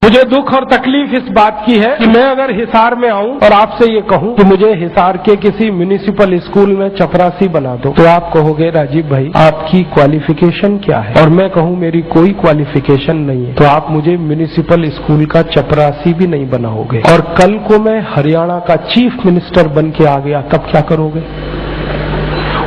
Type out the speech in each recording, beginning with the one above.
मुझे दुख और तकलीफ इस बात की है कि मैं अगर हिसार में आऊं और आपसे ये कहूं कि मुझे हिसार के किसी म्युनिसिपल स्कूल में चपरासी बना दो, तो आप कहोगे राजीव भाई आपकी क्वालिफिकेशन क्या है, और मैं कहूं मेरी कोई क्वालिफिकेशन नहीं है, तो आप मुझे म्युनिसिपल स्कूल का चपरासी भी नहीं बनाओगे। और कल को मैं हरियाणा का चीफ मिनिस्टर बन के आ गया, तब क्या करोगे?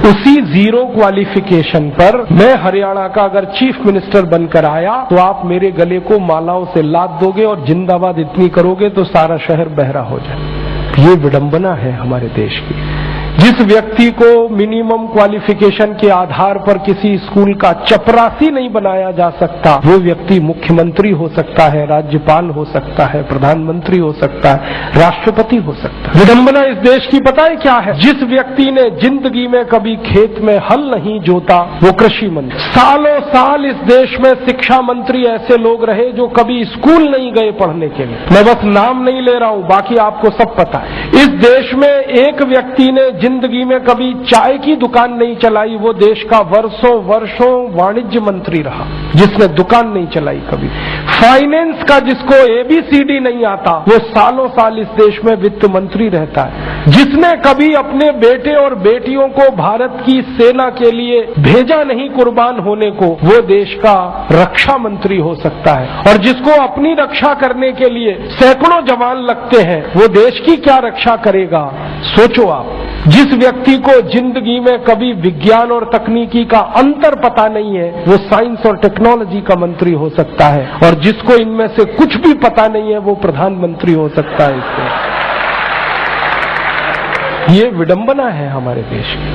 उसी जीरो क्वालिफिकेशन पर मैं हरियाणा का अगर चीफ मिनिस्टर बनकर आया तो आप मेरे गले को मालाओं से लाद दोगे और जिंदाबाद इतनी करोगे तो सारा शहर बहरा हो जाए। ये विडंबना है हमारे देश की। जिस व्यक्ति को मिनिमम क्वालिफिकेशन के आधार पर किसी स्कूल का चपरासी नहीं बनाया जा सकता, वो व्यक्ति मुख्यमंत्री हो सकता है, राज्यपाल हो सकता है, प्रधानमंत्री हो सकता है, राष्ट्रपति हो सकता है। विडंबना इस देश की पता है क्या है? जिस व्यक्ति ने जिंदगी में कभी खेत में हल नहीं जोता वो कृषि मंत्री। सालों साल इस देश में शिक्षा मंत्री ऐसे लोग रहे जो कभी स्कूल नहीं गए पढ़ने के लिए। मैं बस नाम नहीं ले रहा हूं, बाकी आपको सब पता है। इस देश में एक व्यक्ति ने जिंदगी में कभी चाय की दुकान नहीं चलाई, वो देश का वर्षों वाणिज्य मंत्री रहा जिसने दुकान नहीं चलाई कभी। फाइनेंस का जिसको ABCD नहीं आता वो सालों साल इस देश में वित्त मंत्री रहता है। जिसने कभी अपने बेटे और बेटियों को भारत की सेना के लिए भेजा नहीं कुर्बान होने को, वो देश का रक्षा मंत्री हो सकता है। और जिसको अपनी रक्षा करने के लिए सैकड़ों जवान लगते हैं वो देश की क्या रक्षा करेगा? सोचो आप। जिस व्यक्ति को जिंदगी में कभी विज्ञान और तकनीकी का अंतर पता नहीं है वो साइंस और टेक्नोलॉजी का मंत्री हो सकता है, और जिसको इनमें से कुछ भी पता नहीं है वो प्रधानमंत्री हो सकता है। इससे ये विडंबना है हमारे देश की।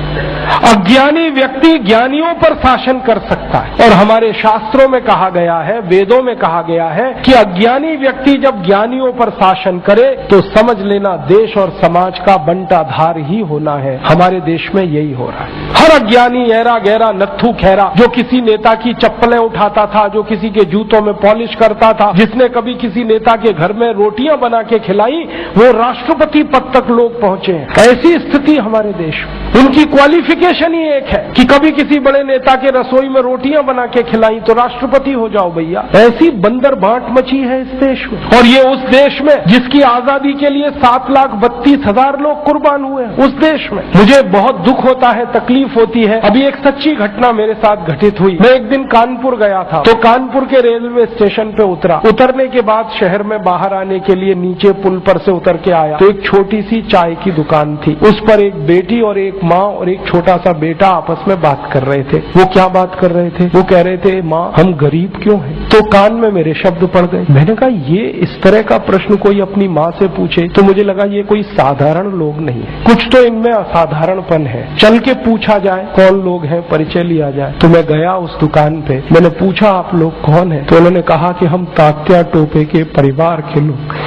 अज्ञानी व्यक्ति ज्ञानियों पर शासन कर सकता है, और हमारे शास्त्रों में कहा गया है, वेदों में कहा गया है कि अज्ञानी व्यक्ति जब ज्ञानियों पर शासन करे तो समझ लेना देश और समाज का बंटाधार ही होना है। हमारे देश में यही हो रहा है। हर अज्ञानी ऐरा गहरा नत्थू खैरा जो किसी नेता की चप्पलें उठाता था, जो किसी के जूतों में पॉलिश करता था, जिसने कभी किसी नेता के घर में रोटियां बना के खिलाई, वो राष्ट्रपति पद तक लोग पहुंचे हैं। ऐसी स्थिति हमारे देश में। उनकी क्वालिफिकेशन ही एक है कि कभी किसी बड़े नेता के रसोई में रोटियां बना के खिलाई तो राष्ट्रपति हो जाओ भैया। ऐसी बंदर बांट मची है इस देश में। और ये उस देश में जिसकी आजादी के लिए 7,32,000 लोग कुर्बान हुए हैं, उस देश में। मुझे बहुत दुख होता है, तकलीफ होती है। अभी एक सच्ची घटना मेरे साथ घटित हुई। मैं एक दिन कानपुर गया था, तो कानपुर के रेलवे स्टेशन पे उतरा। उतरने के बाद शहर में बाहर आने के लिए नीचे पुल पर से उतर के आया तो एक छोटी सी चाय की दुकान थी। उस पर एक बेटी और एक माँ और एक छोटा सा बेटा आपस में बात कर रहे थे। वो क्या बात कर रहे थे? वो कह रहे थे, माँ हम गरीब क्यों हैं? तो कान में मेरे शब्द पड़ गए। मैंने कहा ये इस तरह का प्रश्न कोई अपनी माँ से पूछे तो मुझे लगा ये कोई साधारण लोग नहीं है, कुछ तो इनमें असाधारणपन है। चल के पूछा जाए कौन लोग हैं, परिचय लिया जाए। तो मैं गया उस दुकान पे, मैंने पूछा आप लोग कौन है? तो उन्होंने कहा कि हम तात्या टोपे के परिवार के लोग।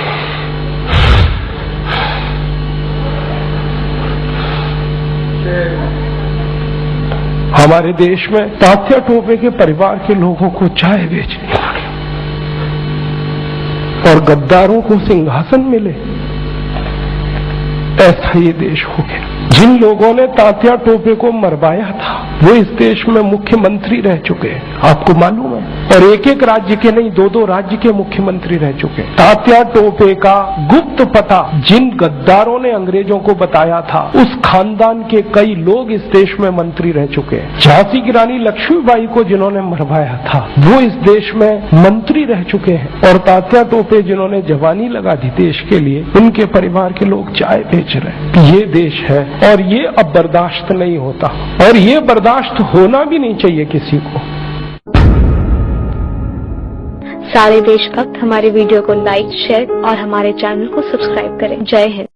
हमारे देश में तात्या टोपे के परिवार के लोगों को चाय बेचनी पड़ी और गद्दारों को सिंहासन मिले। ऐसा ये देश हो गया। जिन लोगों ने तात्या टोपे को मरवाया था वो इस देश में मुख्यमंत्री रह चुके हैं, आपको मालूम है। और एक एक राज्य के नहीं, 2-2 राज्य के मुख्यमंत्री रह चुके हैं। तात्या टोपे का गुप्त पता जिन गद्दारों ने अंग्रेजों को बताया था, उस खानदान के कई लोग इस देश में मंत्री रह चुके हैं। झांसी की रानी लक्ष्मीबाई को जिन्होंने मरवाया था वो इस देश में मंत्री रह चुके हैं। और तात्या टोपे जिन्होंने जवानी लगा दी देश के लिए, उनके परिवार के लोग चाय बेच रहे हैं। ये देश है और ये अब बर्दाश्त नहीं होता, और ये बर्दाश्त होना भी नहीं चाहिए किसी को। सारे देशभक्त हमारे वीडियो को लाइक, शेयर और हमारे चैनल को सब्सक्राइब करें। जय हिंद।